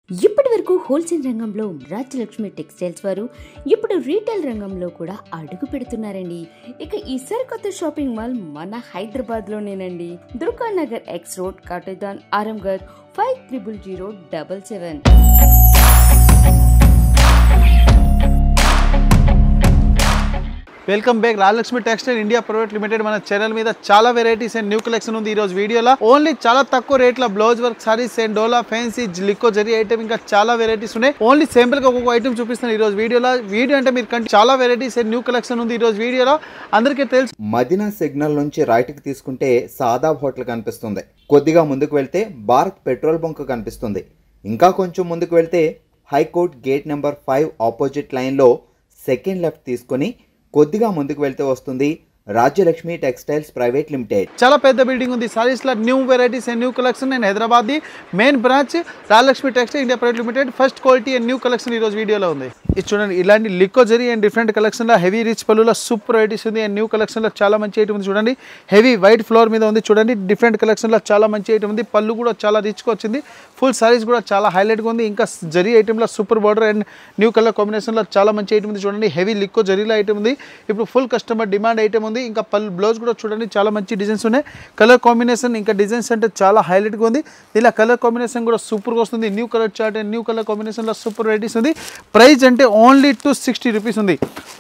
ఇప్పటి వరకు హోల్సేల్ రంగంలో రాజ్యలక్ష్మి టెక్స్టైల్స్ వారు ఇప్పుడు రీటైల్ రంగంలో కూడా అడుగు పెడుతున్నారండి. ఇక ఈ సరికొత్త షాపింగ్ మాల్ మన హైదరాబాద్ లోనేనండి. Durga Nagar X road, Katedan, Aramghar 500077. Welcome back. Rajalakshmi textile India private limited మన ఛానల్ మీద చాలా వెరైటీస్ అండ్ న్యూ కలెక్షన్ ఉంది. ఈ రోజు వీడియోలో ఓన్లీ చాలా తక్కువ రేట్లో బ్లౌజ్ వర్క్ సారీస్ అండ్ డోలా ఫ్యాన్సీ లిక్కో జరీ ఐటమ్ ఇంకా చాలా వెరైటీస్ ఉన్నాయి. ఓన్లీ సింపుల్ గా ఒక్కొక్క ఐటమ్ చూపిస్తాను ఈ రోజు వీడియోలో. వీడియో అంటే మీరు చాలా వెరైటీస్ అండ్ న్యూ కలెక్షన్ ఉంది ఈ రోజు వీడియోలో. అందరికీ తెలుసు మదీనా సిగ్నల్ నుంచి రైట్ కి తీసుకుంటే సాదాబ్ హోటల్ కనిపిస్తుంది. కొద్దిగా ముందుకు వెళ్తే భారత్ పెట్రోల్ బంక్ కనిపిస్తుంది. ఇంకా కొంచెం ముందుకు వెళ్తే high court gate number 5 opposite line లో సెకండ్ లెఫ్ట్ తీసుకొని కొద్దిగా ముందుకు వెళ్తే వస్తుంది రాజ్యలక్ష్మి టెక్స్టైల్స్ ప్రైవేట్ లిమిటెడ్. చాలా పెద్ద బిల్డింగ్ ఉంది. సారీస్ లో new varieties and new collection. And Hyderabad the main branch Rajalakshmi textile India private limited. First quality and new collection ఈ రోజు వీడియోలో ఉంది. ఇది చూడండి, ఇలాంటి లిక్కో జరీ అండ్ డిఫరెంట్ కలెక్షన్ లో హెవీ రిచ్ పళ్ళులో సూపర్ వెరైటీస్ ఉంది. అండ్ న్యూ కలెక్షన్ లో చాలా మంచి ఐటమ్ ఉంది. చూడండి, హెవీ వైట్ ఫ్లోర్ మీద ఉంది. చూడండి, డిఫరెంట్ కలెక్షన్ లో చాలా మంచి ఐటమ్ ఉంది. పళ్ళు కూడా చాలా రిచ్ గా వచ్చింది. ఫుల్ సారీస్ కూడా చాలా హైలైట్ గా ఉంది. ఇంకా జరీ ఐటమ్ లో super border and new colour combination లో చాలా మంచి ఐటమ్ ఉంది. చూడండి, హెవీ లిక్కో జరీలో ఐటమ్ ఉంది. ఇప్పుడు ఫుల్ కస్టమర్ డిమాండ్ ఐటమ్ ఉంది. ఇంకా పళ్ళు బ్లౌజ్ కూడా చూడండి, చాలా మంచి డిజైన్స్ ఉన్నాయి. కలర్ కాంబినేషన్ ఇంకా డిజైన్స్ అంటే చాలా హైలైట్గా ఉంది. ఇలా కలర్ కాంబినేషన్ కూడా సూపర్గా వస్తుంది. New colour chart and new colour కాంబినేషన్లో సూపర్ వెరైటీస్ ఉంది. ప్రైస్ అంటే ఓన్లీ 260 రూపీస్ ఉంది.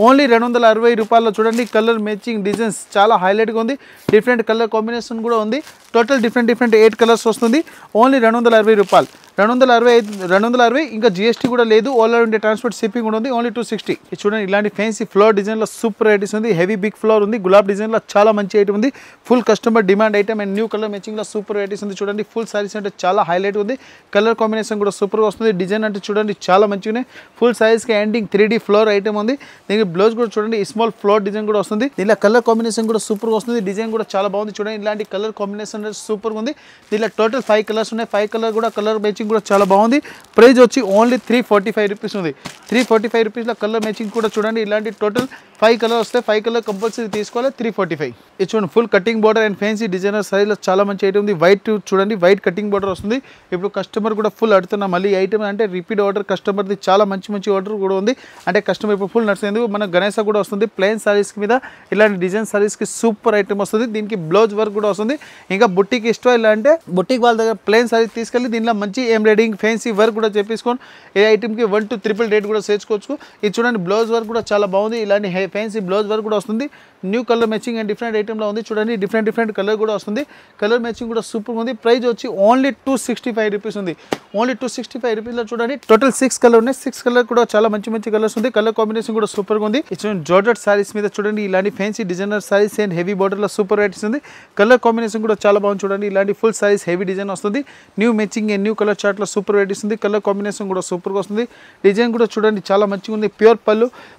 ఓన్లీ 260 రూపాయల్లో చూడండి. కలర్ మ్యాచింగ్ డిజైన్స్ చాలా హైలైట్గా ఉంది. డిఫరెంట్ కలర్ కాంబినేషన్ కూడా ఉంది. టోటల్ డిఫరెంట్ 8 కలర్స్ వస్తుంది. ఓన్లీ 260 రూపాయలు. 260 ఇంకా జిఎస్టీ కూడా లేదు. All over India transport shipping కూడా ఉంది. ఓన్లీ 260. చూడండి, ఇలాంటి ఫ్యాన్సీ ఫ్లోర్ డిజైన్లో సూపర్ వెరైటీస్ ఉంది. హెవీ బిగ్ ఫ్లోర్ ఉంది. గులాబ్ డిజైన్లో చాలా మంచి ఐటమ్ ఉంది. Full customer demand item and new colour మ్యాచింగ్లో సూపర్ వెరైటీస్ ఉంది. చూడండి, ఫుల్ సారీస్ అంటే చాలా హైలైట్ ఉంది. కలర్ కాంబినేషన్ కూడా సూపర్గా వస్తుంది. డిజైన్ అంటే చూడండి చాలా మంచిగా ఉన్నాయి. ఫుల్ సైజ్కి ఎండింగ్ 3D ఫ్లోర్ ఐటమ్ ఉంది. దీనికి బ్లౌజ్ కూడా చూడండి స్మాల్ ఫ్లోర్ డిజైన్ కూడా వస్తుంది. ఇలా కలర్ కాంబినేషన్ కూడా సూపర్గా వస్తుంది. డిజైన్ కూడా చాలా బాగుంది. చూడండి, ఇలాంటి కలర్ కాంబినేషన్ సూపర్గా ఉంది. దీనిలో టోటల్ 5 కలర్స్ ఉన్నాయి. 5 కలర్ కూడా కలర్ మ్యాచింగ్ కూడా చాలా బాగుంది. ప్రైస్ వచ్చి ఓన్లీ 345 రూపీస్ ఉంది. 345 రూపీస్లో కలర్ మ్యాచింగ్ కూడా చూడండి. ఇలాంటి టోటల్ 5 కలర్ వస్తాయి. 5 కలర్ కంపల్సరీ తీసుకోవాలి. 345. ఇది చూడండి, full cutting border and fancy designer సైజ్లో చాలా మంచి ఐటమ్ ఉంది. వైట్ చూడండి, వైట్ కటింగ్ బార్డర్ వస్తుంది. ఇప్పుడు కస్టమర్ కూడా ఫుల్ అడుగుతున్నా మళ్ళీ ఐటమ్ అంటే రిపీట్ ఆర్డర్ కస్టమర్ది చాలా మంచి ఆర్డర్ కూడా ఉంది. అంటే కస్టమర్ ఇప్పుడు ఫుల్ నడుస్తుంది. మన గణేశ కూడా వస్తుంది. ప్లెయిన్ సారీస్ మీద ఇలాంటి డిజైన్ సారీస్కి సూపర్ ఐటమ్ వస్తుంది. దీనికి బ్లౌజ్ వర్క్ కూడా వస్తుంది. ఇంకా బుట్టికి ఇష్టం ఇలా అంటే బుట్టికి వాళ్ళ దగ్గర ప్లెయిన్ సారీ తీసుకెళ్ళి దీనిలో మంచి ఎంబ్రాయిడింగ్ ఫ్యాన్సీ వర్క్ కూడా చేపించుకొని ఏ ఐటమ్కి 1 to 3 రేట్ కూడా చేర్చుకోవచ్చు. ఇది చూడండి, బ్లౌజ్ వర్క్ కూడా చాలా బాగుంది. ఇలాంటి ఫ్యాన్సీ బ్లౌజ్ వర్క్ కూడా వస్తుంది. New colour matching and different ఐటమ్లో ఉంది. చూడండి, డిఫరెంట్ కలర్ కూడా వస్తుంది. కలర్ మ్యాచింగ్ కూడా సూపర్ ఉంది. ప్రైస్ వచ్చి ఓన్లీ 265 రూపీస్ ఉంది. ఓన్లీ 265 రూపీస్లో చూడండి టోటల్ 6 కలర్ ఉన్నాయి. 6 కలర్ కూడా చాలా మంచి కలర్స్ ఉంది. కలర్ కాంబినేషన్ కూడా సూపర్గా ఉంది. చూడండి, జార్జెట్ సారీస్ మీద చూడండి ఇలాంటి fancy designer saris and heavy బార్డర్లో సూపర్ వెరైటీస్ ఉంది. కలర్ కాంబినేషన్ కూడా చాలా బాగుంది. చూడండి, ఇలాంటి ఫుల్ సారీస్ హెవీ డిజైన్ వస్తుంది. New matching and new colour చార్ట్లో సూపర్ వెరైటీస్ ఉంది. కలర్ కాంబినేషన్ కూడా సూపర్గా వస్తుంది. డిజైన్ కూడా చూడండి చాలా మంచిగా ఉంది. ప్యూర్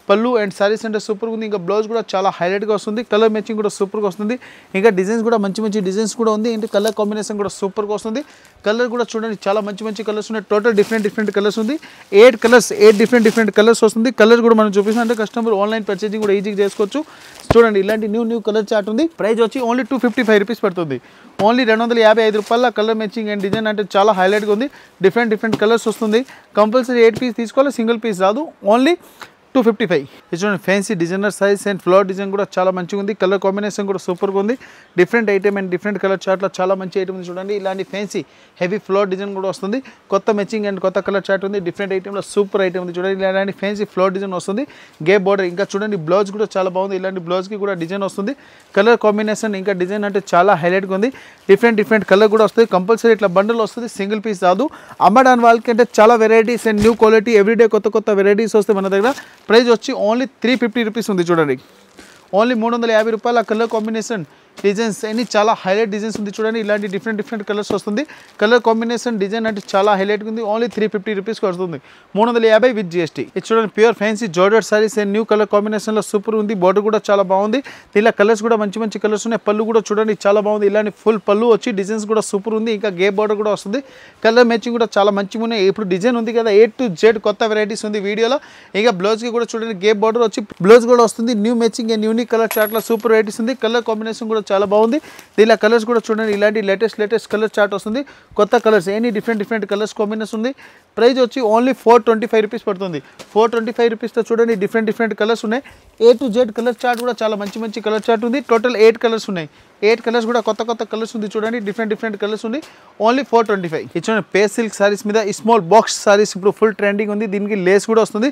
పళ్ళు అండ్ సారీస్ అంటే సూపర్గా ఉంది. ఇంకా బ్లౌజ్ కూడా చాలా హైలైట్గా వస్తుంది. కలర్ మ్యాచింగ్ కూడా సూపర్గా వస్తుంది. ఇంకా డిజైన్స్ కూడా మంచి డిజైన్స్ కూడా ఉంది. ఇంకా కలర్ కాంబినేషన్ కూడా సూపర్గా వస్తుంది. కలర్ కూడా చూడండి చాలా మంచి కలర్స్ ఉన్నాయి. టోటల్ డిఫరెంట్ కలర్స్ ఉంది. 8 కలర్స్, 8 డిఫరెంట్ కలర్స్ వస్తుంది. కలర్ కూడా మనం చూపిస్తాం అంటే కస్టమర్ ఆన్లైన్ పర్చేసింగ్ కూడా ఈజీగా చేసుకోవచ్చు. చూడండి, ఇలాంటి న్యూ కలర్ చార్ట్ ఉంది. ప్రైస్ వచ్చి ఓన్లీ 255 రూపీస్ పడుతుంది. ఓన్లీ 255 రూపాయల కలర్ మ్యాచింగ్ అండ్ డిజైన్ అంటే చాలా హైలైట్గా ఉంది. డిఫరెంట్ కలర్స్ వస్తుంది. కంపల్సరీ 8 పీస్ తీసుకోవాలి, సింగిల్ పీస్ రాదు. ఓన్లీ 255. ఇది చూడండి, fancy designer size and flower design కూడా చాలా మంచిగా ఉంది. కలర్ కాంబినేషన్ కూడా సూపర్గా ఉంది. Different item and different colour చార్ట్లో చాలా మంచి ఐటమ్ ఉంది. చూడండి, ఇలాంటి ఫ్యాన్సీ హెవీ ఫ్లోర్ డిజైన్ కూడా వస్తుంది. కొత్త మ్యాచింగ్ అండ్ కొత్త కలర్ చార్ట్ ఉంది. డిఫరెంట్ ఐటమ్లో సూపర్ ఐటమ్ ఉంది. చూడండి, ఇలాంటి ఫ్యాన్సీ ఫ్లోర్ డిజైన్ వస్తుంది. గేప్ బార్డర్ ఇంకా చూడండి, బ్లౌజ్ కూడా చాలా బాగుంది. ఇలాంటి బ్లౌజ్కి కూడా డిజైన్ వస్తుంది. కలర్ కాంబినేషన్ ఇంకా డిజైన్ అంటే చాలా హైలైట్గా ఉంది. డిఫరెంట్ కలర్ కూడా వస్తుంది. కంపల్సరీ ఇట్లా బండిల్ వస్తుంది, సింగిల్ పీస్ రాదు. అమ్మడానికి వాళ్ళకి అంటే చాలా varieties and new quality everyday కొత్త వెరైటీస్ వస్తాయి మన దగ్గర. ప్రైస్ వచ్చి ఓన్లీ 350 రూపీస్ ఉంది. చూడండి, ఓన్లీ 350 రూపాయల కలర్ కాంబినేషన్ డిజైన్స్ అన్ని చాలా హైలైట్ డిజైన్స్ ఉంది. చూడండి, ఇలాంటి డిఫరెంట్ కలర్స్ వస్తుంది. కలర్ కాంబినేషన్ డిజైన్ అంటే చాలా హైలైట్గా ఉంది. ఓన్లీ 350 రూపీస్కి వస్తుంది. 350 విత్ జిఎస్టీ. ఇది చూడండి, pure fancy georgette saris and new colour కాంబినేషన్లో సూపర్ ఉంది. బార్డర్ కూడా చాలా బాగుంది. ఇలా కలర్స్ కూడా మంచి కలర్స్ ఉన్నాయి. పళ్ళు కూడా చూడండి చాలా బాగుంది. ఇలాంటి ఫుల్ పళ్ళు వచ్చి డిజైన్స్ కూడా సూపర్ ఉంది. ఇంకా గేప్ బార్డర్ కూడా వస్తుంది. కలర్ మ్యాచింగ్ కూడా చాలా మంచిగా ఉన్నాయి. ఇప్పుడు డిజైన్ ఉంది కదా, A to Z కొత్త వెరైటీస్ ఉంది వీడియోలో. ఇంకా బ్లౌజ్కి కూడా చూడండి గేప్ బార్డర్ వచ్చి బ్లౌజ్ కూడా వస్తుంది. New matching and unique colour చార్ట్లో సూపర్ వెరైటీస్ ఉంది. కలర్ కాంబినేషన్ కూడా చాలా బాగుంది. దీనిలో కలర్స్ కూడా చూడండి ఇలాంటి లేటెస్ట్ కలర్ చార్ట్ వస్తుంది. కొత్త colours any different colours combination ఉంది. ప్రైస్ వచ్చి ఓన్లీ 425 రూపీస్ పడుతుంది. 425 రూపీస్తో చూడండి డిఫరెంట్ కలర్స్ ఉన్నాయి. A to Z colour chart కూడా చాలా మంచి కలర్ చార్ట్ ఉంది. టోటల్ 8 కలర్స్ ఉన్నాయి. 8 కలర్స్ కూడా కొత్త కలర్స్ ఉంది. చూడండి డిఫరెంట్ కలర్స్ ఉంది. ఓన్లీ 425. ఇది చూడండి పేస్ సిల్క్ సారీస్ మీద స్మాల్ బాక్స్ సారీస్ ఇప్పుడు ఫుల్ ట్రెండింగ్ ఉంది. దీనికి లేస్ కూడా వస్తుంది.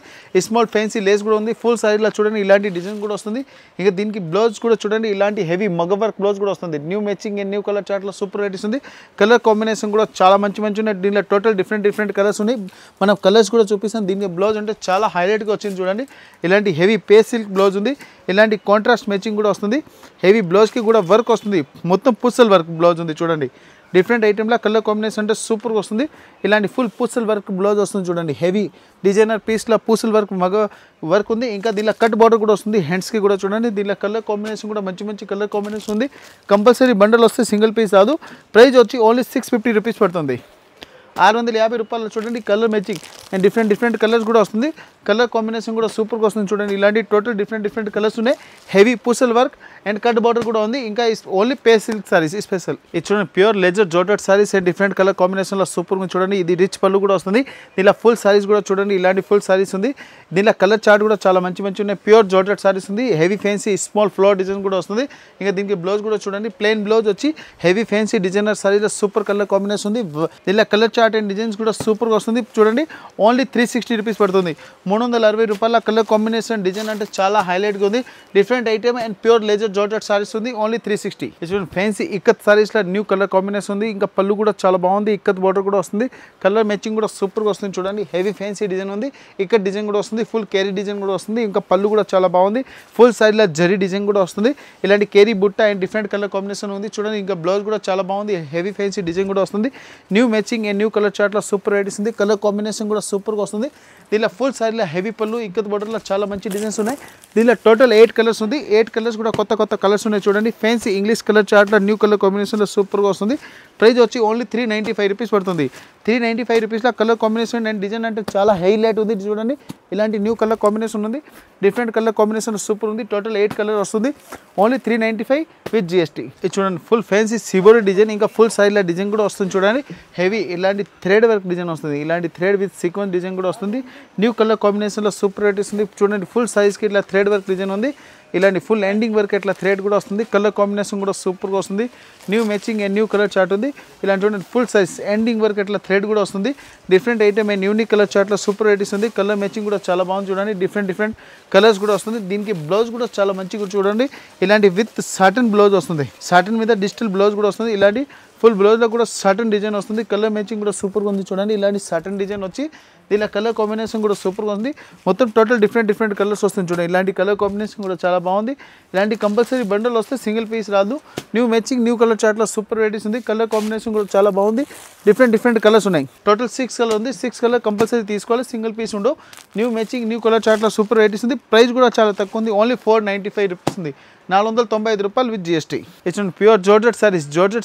స్మాల్ ఫ్యాన్సీ లేస్ కూడా ఉంది. ఫుల్ సారీలో చూడండి ఇలాంటి డిజైన్ కూడా వస్తుంది. ఇంకా దీనికి బ్లౌజ్ కూడా చూడండి ఇలాంటి హెవీ మగ వర్క్ బ్లౌజ్ కూడా వస్తుంది. New matching and new colour చార్ట్లో సూపర్ వెరైటీస్ ఉంది. కలర్ కాంబినేషన్ కూడా చాలా మంచి ఉన్నాయి. దీనిలో టోటల్ డిఫరెంట్ కలర్స్ ఉన్నాయి. మనం కలర్స్ కూడా చూపిస్తాం. దీనికి బ్లౌజ్ అంటే చాలా హైలైట్గా వచ్చింది. చూడండి ఇలాంటి హెవీ పేస్ సిల్క్ బ్లౌజ్ ఉంది. ఇలాంటి కాంట్రాస్ట్ మ్యాచింగ్ కూడా వస్తుంది. హెవీ బ్లౌజ్కి కూడా వర్క్ వస్తుంది. మొత్తం పూసల్ వర్క్ బ్లౌజ్ ఉంది. చూడండి డిఫరెంట్ ఐటెంలో కలర్ కాంబినేషన్ అంటే సూపర్గా వస్తుంది. ఇలాంటి ఫుల్ పూసల్ వర్క్ బ్లౌజ్ వస్తుంది. చూడండి హెవీ డిజైనర్ పీస్లో పూసల్ వర్క్ వర్క్ ఉంది. ఇంకా దీనిలో కట్ బార్డర్ కూడా వస్తుంది. హ్యాండ్స్కి కూడా చూడండి దీనిలో కలర్ కాంబినేషన్ కూడా మంచి కలర్ కాంబినేషన్ ఉంది. కంపల్సరీ బండల్ వస్తే సింగిల్ పీస్ రాదు. ప్రైస్ వచ్చి ఓన్లీ 650 రూపీస్ పడుతుంది. 650 రూపాయలు చూడండి colour matching and different colours కూడా వస్తుంది. కలర్ కాంబినేషన్ కూడా సూపర్గా వస్తుంది. చూడండి ఇలాంటి టోటల్ డిఫరెంట్ కలర్స్ ఉన్నాయి. హెవీ పూసల్ వర్క్ అండ్ కట్ బార్డర్ కూడా ఉంది. ఇంకా ఓన్లీ పే సిల్క్ సారీస్ స్పెషల్. ఇది చూడండి pure laser georgette saris and different colour కాంబినేషన్లో సూపర్గా చూడండి. ఇది రిచ్ పళ్ళు కూడా వస్తుంది. దీనిలో ఫుల్ సారీస్ కూడా చూడండి ఇలాంటి ఫుల్ సారీస్ ఉంది. దీనిలో కలర్ చార్ట్ కూడా చాలా మంచి ఉన్నాయి. ప్యూర్ జోర్జెట్ సారీస్ ఉంది. Heavy fancy small flower design కూడా వస్తుంది. ఇంకా దీనికి బ్లౌజ్ కూడా చూడండి ప్లెయిన్ బ్లౌజ్ వచ్చి హెవీ ఫ్యాన్సీ డిజైనర్ సారీలో సూపర్ కలర్ కాంబినేషన్ ఉంది. దీనిలో కలర్ చార్ట్ అండ్ డిజైన్స్ కూడా సూపర్గా వస్తుంది. చూడండి ఓన్లీ 360 రూపీస్ పడుతుంది. 360 రూపాయల కలర్ కాంబినేషన్ డిజైన్ అంటే చాలా హైలైట్గా ఉంది. Different item and pure laser georgette saris ఉంది. ఓన్లీ 360. చూడండి ఫ్యాన్సీ ఇక్కత్ సారీస్లో న్యూ కలర్ కాంబినేషన్ ఉంది. ఇంకా పళ్ళు కూడా చాలా బాగుంది. ఇక్కత్ బార్డర్ కూడా వస్తుంది. కలర్ మ్యాచింగ్ కూడా సూపర్గా వస్తుంది. చూడండి హెవీ ఫ్యాన్సీ డిజైన్ ఉంది. ఇక్కత్ డిజైన్ కూడా వస్తుంది. ఫుల్ కేరీ డిజైన్ కూడా వస్తుంది. ఇంకా పళ్ళు కూడా చాలా బాగుంది. ఫుల్ సారీలో జరీ డిజైన్ కూడా వస్తుంది. ఇలాంటి కేరీ బుట్ట అండ్ డిఫరెంట్ కలర్ కాంబినేషన్ ఉంది. చూడండి ఇంకా బ్లౌజ్ కూడా చాలా బాగుంది. హెవీ ఫ్యాన్సీ డిజైన్ కూడా వస్తుంది. New matching and new colour చార్ట్లో సూపర్ వెరైటీస్ ఉంది. కలర్ కాంబినేషన్ కూడా సూపర్గా వస్తుంది. దీనిలో ఫుల్ సారీలో హెవీ పళ్ళు ఇక్కత్ బార్డర్లో చాలా మంచి డిజైన్స్ ఉన్నాయి. దీనిలో టోటల్ 8 కలర్స్ ఉంది. 8 కలర్స్ కూడా కొత్త కలర్స్ ఉన్నాయి. చూడండి ఫ్యాన్సీ ఇంగ్లీష్ కలర్ చార్ట్లో న్యూ కలర్ కాంబినేషన్లో సూపర్గా వస్తుంది. ప్రైస్ వచ్చి ఓన్లీ 395 రూపీస్ పడుతుంది. 395 రూపీస్లో కలర్ కాంబినేషన్ అండ్ డిజైన్ అంటే చాలా హైలైట్ ఉంది. చూడండి ఇలాంటి న్యూ కలర్ కాంబినేషన్ ఉంది. డిఫరెంట్ కలర్ కాంబినేషన్ సూపర్ ఉంది. టోటల్ 8 కలర్ వస్తుంది. Only 395 with GST. ఇది చూడండి ఫుల్ ఫ్యాన్సీ సిబోరి డిజైన్ ఇంకా ఫుల్ సారీలో డిజైన్ కూడా వస్తుంది. చూడండి హెవీ ఇలాంటి థ్రెడ్ వర్క్ డిజైన్ వస్తుంది. ఇలాంటి థ్రెడ్ విత్ సీక్వెన్స్ డిజైన్ కూడా వస్తుంది. న్యూ కలర్ కాంబినేషన్లో సూపర్ వెరైటీస్ ఉంది. చూడండి ఫుల్ సైజ్కి ఇట్లా థ్రెడ్ వర్క్ డిజైన్ ఉంది. ఇలాంటి ఫుల్ ఎండింగ్ వర్క్ ఇట్లా థ్రెడ్ కూడా వస్తుంది. కలర్ కాంబినేషన్ కూడా సూపర్గా వస్తుంది. New matching and new colour chart ఉంది. ఇలాంటి చూడండి ఫుల్ సైజ్ ఎండింగ్ వర్క్ ఇట్లా థ్రెడ్ కూడా వస్తుంది. Different item and unique colour చార్ట్లో సూపర్ వెరైటీస్ ఉంది. కలర్ మ్యాచింగ్ కూడా చాలా బాగుంది. చూడండి డిఫరెంట్ కలర్స్ కూడా వస్తుంది. దీనికి బ్లౌజ్ కూడా చాలా మంచిగా చూడండి ఇలాంటి విత్ సాటన్ బ్లౌజ్ వస్తుంది. సాటన్ మీద డిజిటల్ బ్లౌజ్ కూడా వస్తుంది. ఇలాంటి ఫుల్ బ్లౌజ్లో కూడా సాటన్ డిజైన్ వస్తుంది. కలర్ మ్యాచింగ్ కూడా సూపర్గా ఉంది. చూడండి ఇలాంటి సాటన్ డిజైన్ వచ్చి దీనిలో కలర్ కాంబినేషన్ కూడా సూపర్గా ఉంది. మొత్తం టోటల్ డిఫరెంట్ కలర్స్ వస్తుంది. చూడండి ఇలాంటి కలర్ కాంబినేషన్ కూడా చాలా బాగుంది. ఇలాంటి కంపల్సరీ బండల్ వస్తే సింగిల్ పీస్ రాదు. న్యూ మ్యాచింగ్ న్యూ కలర్ చార్ట్లో సూపర్ వెరైటీస్ ఉంది. కలర్ కాంబినేషన్ కూడా చాలా బాగుంది. డిఫరెంట్ కలర్స్ ఉన్నాయి. టోటల్ 6 కలర్ ఉంది. 6 కలర్ కంపల్సరీ తీసుకోవాలి. సింగిల్ పీస్ ఉండవు. న్యూ మ్యాచింగ్ న్యూ కలర్ చార్ట్లో సూపర్ వెరైటీస్ ఉంది. ప్రైస్ కూడా చాలా తక్కువ ఉంది. ఓన్లీ 495 రూపీస్ ఉంది. 495 రూపాయలు with GST. It's pure georgette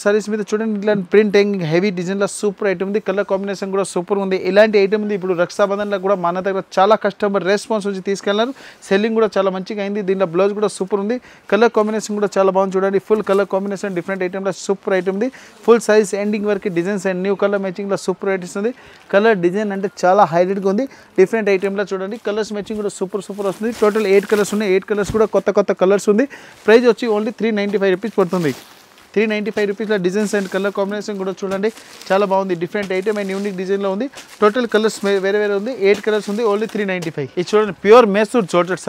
saris మీద చూడండి ఇలాంటి ప్రింట్ హెవీ డిజైన్లో సూపర్ ఐటమ్ ఉంది. కలర్ కాంబినేషన్ కూడా సూపర్ ఉంది. ఇలాంటి ఐటమ్ ఉంది. ఇప్పుడు రక్షాబంధన్లో కూడా మన దగ్గర చాలా కస్టమర్ రెస్పాన్స్ వచ్చి తీసుకెళ్ళారు. సెల్లింగ్ కూడా చాలా మంచిగా అయింది. దీనిలో బ్లౌజ్ కూడా సూపర్ ఉంది. కలర్ కాంబినేషన్ కూడా చాలా బాగుంది. చూడండి ఫుల్ కలర్ కాంబినేషన్ డిఫరెంట్ ఐటమ్లో సూపర్ ఐటమ్ ఉంది. ఫుల్ సైజ్ ఎండింగ్ వరకు డిజైన్స్ అండ్ న్యూ కలర్ మ్యాచింగ్లో సూపర్ వెరైటీస్ ఉంది. కలర్ డిజైన్ అంటే చాలా హైలైట్గా ఉంది. డిఫరెంట్ ఐటమ్లో చూడండి కలర్స్ మ్యాచింగ్ కూడా సూపర్ వస్తుంది. టోటల్ 8 కలర్స్ ఉన్నాయి. 8 కలర్స్ కూడా కొత్త కలర్స్ ఉంది. ప్రైస్ వచ్చి ఓన్లీ 395 రూపీస్ పడుతుంది. 395 రూపీస్లో డిజైన్స్ అండ్ కలర్ కాంబినేషన్ కూడా చూడండి చాలా బాగుంది. డిఫరెంట్ ఐటమ్ అండ్ యూనిక్ డిజైన్లో ఉంది. టోటల్ కలర్స్ వేరే ఉంది. 8 కలర్స్ ఉంది. ఓన్లీ 395. ఇది చూడండి ప్యూర్ మైసూర్ జార్జెట్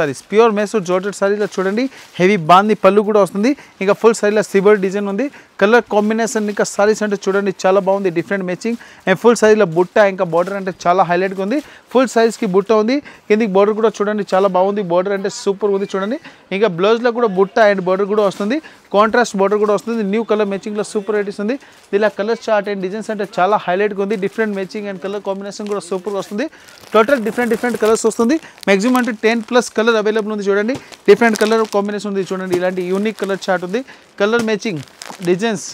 సారీస్లో చూడండి హెవీ బాంది పళ్ళు కూడా వస్తుంది. ఇంకా ఫుల్ సారీలో సిబర్ డిజైన్ ఉంది. కలర్ కాంబినేషన్ ఇంకా సారీస్ అంటే చూడండి చాలా బాగుంది. డిఫరెంట్ మ్యాచింగ్ అండ్ ఫుల్ సైజ్లో బుట్ట ఇంకా బార్డర్ అంటే చాలా హైలైట్గా ఉంది. ఫుల్ సైజ్కి బుట్ట ఉంది. కిందికి బార్డర్ కూడా చూడండి చాలా బాగుంది. బార్డర్ అంటే సూపర్ ఉంది. చూడండి ఇంకా బ్లౌజ్లో కూడా బుట్ట అండ్ బార్డర్ కూడా వస్తుంది. కాంట్రాస్ట్ బార్డర్ కూడా వస్తుంది. న్యూ కలర్ మ్యాచింగ్లో సూపర్ వెరైటీస్ ఉంది. ఇలా కలర్ చార్ట్ అండ్ డిజైన్స్ అంటే చాలా హైలైట్గా ఉంది. Different matching and colour combination కూడా సూపర్గా వస్తుంది. టోటల్ డిఫరెంట్ కలర్స్ వస్తుంది. మ్యాక్సిమం అంటే 10+ కలర్ అవైలబుల్ ఉంది. చూడండి డిఫరెంట్ కలర్ కాంబినేషన్ ఉంది. చూడండి ఇలాంటి యూనిక్ కలర్ చార్ట్ ఉంది. కలర్ మ్యాచింగ్ డిజైన్స్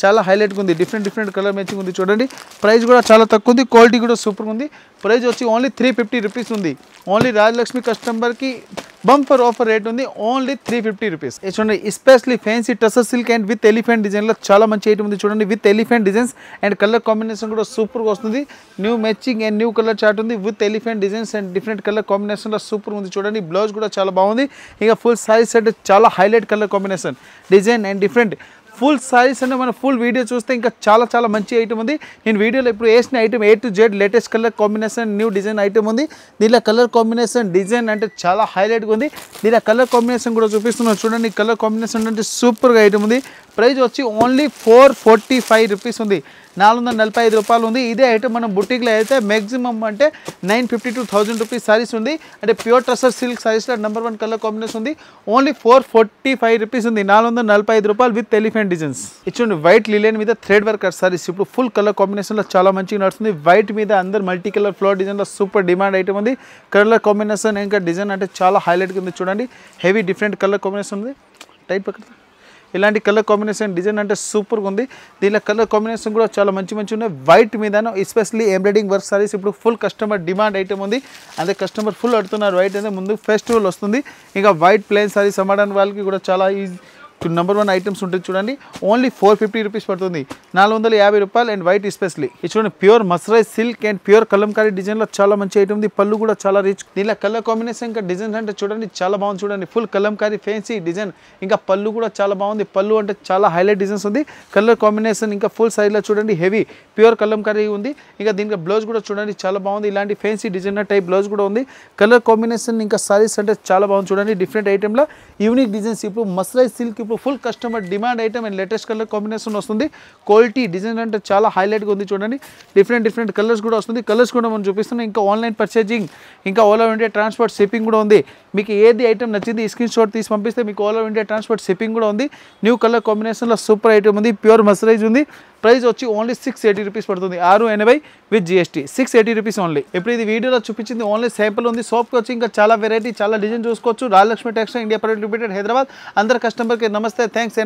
చాలా హైలైట్గా ఉంది, డిఫరెంట్ కలర్ మ్యాచింగ్ ఉంది చూడండి. ప్రైస్ కూడా చాలా తక్కువ ఉంది, క్వాలిటీ కూడా సూపర్ ఉంది. ప్రైస్ వచ్చి ఓన్లీ 350 రూపీస్ ఉంది. ఓన్లీ రాజలక్ష్మి కస్టమర్కి బంపర్ ఆఫర్ రేట్ ఉంది, ఓన్లీ 350 రూపీస్. చూడండి especially fancy tussar silk and with elephant డిజైన్లో చాలా మంచి ఐటమ్ ఉంది చూడండి. With elephant designs and colour combination కూడా సూపర్గా వస్తుంది. New matching and new colour chart ఉంది with elephant designs and different colour కాంబినేషన్లో సూపర్ ఉంది చూడండి. బ్లౌజ్ కూడా చాలా బాగుంది. ఇక ఫుల్ సారీస్ అంటే చాలా highlight colour combination design and different full saris అంటే మన ఫుల్ వీడియో చూస్తే ఇంకా చాలా మంచి ఐటమ్ ఉంది. నేను వీడియోలో ఇప్పుడు వేసిన item A to Z latest colour combination new design item ఉంది. దీనిలో కలర్ కాంబినేషన్ డిజైన్ అంటే చాలా హైలైట్గా ఉంది. దీనిలో కలర్ కాంబినేషన్ కూడా చూపిస్తున్నాను చూడండి. కలర్ కాంబినేషన్ అంటే సూపర్గా ఐటమ్ ఉంది. ప్రైస్ వచ్చి ఓన్లీ 445 రూపీస్ ఉంది, 445 రూపాయలు ఉంది. ఇదే ఐటమ్ మనం బుటీక్లో అయితే మ్యాక్సిమం అంటే 950 to 1000 రూపీస్ సారీస్ ఉంది. అంటే ప్యూర్ టసర్ సిల్క్ సారీస్లో నెంబర్ 1 కలర్ కాంబినేషన్ ఉంది. ఓన్లీ 445 రూపీస్ ఉంది, 445 రూపాయలు విత్ ఎలిఫెంట్ డిజైన్స్. ఇచ్చుండి వైట్ లిలెన్ మీద థ్రెడ్ వర్క్ సారీస్ ఇప్పుడు ఫుల్ కలర్ కాంబినేషన్లో చాలా మంచిగా నడుస్తుంది. వైట్ మీద అందరు మల్టీ కలర్ ఫ్లోర్ డిజైన్లో సూపర్ డిమాండ్ ఐటమ్ ఉంది. కలర్ కాంబినేషన్ ఇంకా డిజైన్ అంటే చాలా హైలైట్గా ఉంది చూడండి. హెవీ డిఫరెంట్ కలర్ కాంబినేషన్ ఉంది. టైప్ ఇలాంటి కలర్ కాంబినేషన్ డిజైన్ అంటే సూపర్గా ఉంది. దీనిలో కలర్ కాంబినేషన్ కూడా చాలా మంచి ఉన్నాయి. వైట్ మీద ఎస్పెషల్లీ ఎంబ్రాయిడింగ్ వర్క్ సారీస్ ఇప్పుడు ఫుల్ కస్టమర్ డిమాండ్ ఐటమ్ ఉంది. అదే కస్టమర్ ఫుల్ అడుగుతున్నారు. వైట్ అంటే ముందు ఫెస్టివల్ వస్తుంది. ఇంకా వైట్ ప్లెయిన్ సారీస్ అమ్మడానికి వాళ్ళకి కూడా చాలా ఈజీ నెంబర్ 1 ఐటమ్స్ ఉంటుంది చూడండి. ఓన్లీ 450 రూపీస్ పడుతుంది, 450 రూపాయలు. అండ్ వైట్ ఎస్పెషల్లీ ఇది చూడండి ప్యూర్ మస్రైజ్ సిల్క్ అండ్ ప్యూర్ కలంకారీ డిజైన్లో చాలా మంచి ఐటమ్ ఉంది. పళ్ళు కూడా చాలా రిచ్. దీనిలో కలర్ కాంబినేషన్ ఇంకా డిజైన్స్ అంటే చూడండి చాలా బాగుంది చూడండి. ఫుల్ కలంకారీ ఫ్యాన్సీ డిజైన్ ఇంకా పళ్ళు కూడా చాలా బాగుంది. పళ్ళు అంటే చాలా హైలైట్ డిజైన్స్ ఉంది. కలర్ కాంబినేషన్ ఇంకా ఫుల్ సైజ్లో చూడండి హెవీ ప్యూర్ కలంకారీ ఉంది. ఇంకా దీనికి బ్లౌజ్ కూడా చూడండి చాలా బాగుంది. ఇలాంటి ఫ్యాన్సీ డిజైనర్ టైప్ బ్లౌజ్ కూడా ఉంది. కలర్ కాంబినేషన్ ఇంకా సారీస్ అంటే చాలా బాగుంది చూడండి. డిఫరెంట్ ఐటమ్లో యూనిక్ డిజైన్స్ ఇప్పుడు మస్రైజ్ సిల్క్ ఇప్పుడు full customer demand item and latest colour combination వస్తుంది. క్వాలిటీ డిజైన్ అంటే చాలా హైలైట్గా ఉంది చూడండి. డిఫరెంట్ కలర్స్ కూడా వస్తుంది. కలర్స్ కూడా మనం చూపిస్తున్నాం. ఇంకా ఆన్లైన్ పర్చేజింగ్ ఇంకా all over India transport shipping కూడా ఉంది. మీకు ఏది ఐటమ్ నచ్చింది స్క్రీన్ షాట్ తీసి పంపిస్తే మీకు all over India transport shipping కూడా ఉంది. న్యూ కలర్ కాంబినేషన్లో సూపర్ ఐటమ్ ఉంది. ప్యూర్ మస్రైజ్ ఉంది. ప్రైస్ వచ్చి ఓన్లీ 680 రూపీస్ పడుతుంది, 680 విత్ GST, 680 రూపీస్ ఓన్లీ. ఇప్పుడు ఇది వీడియోలో చూపించింది ఓన్లీ శాంపుల్ ఉంది. షాప్కి వచ్చి ఇంకా చాలా వెరైటీ చాలా డిజైన్ చూసుకోవచ్చు. Rajalakshmi textile India private limited Hyderabad. అందరు కస్టమర్కి నమస్తే, థ్యాంక్స్.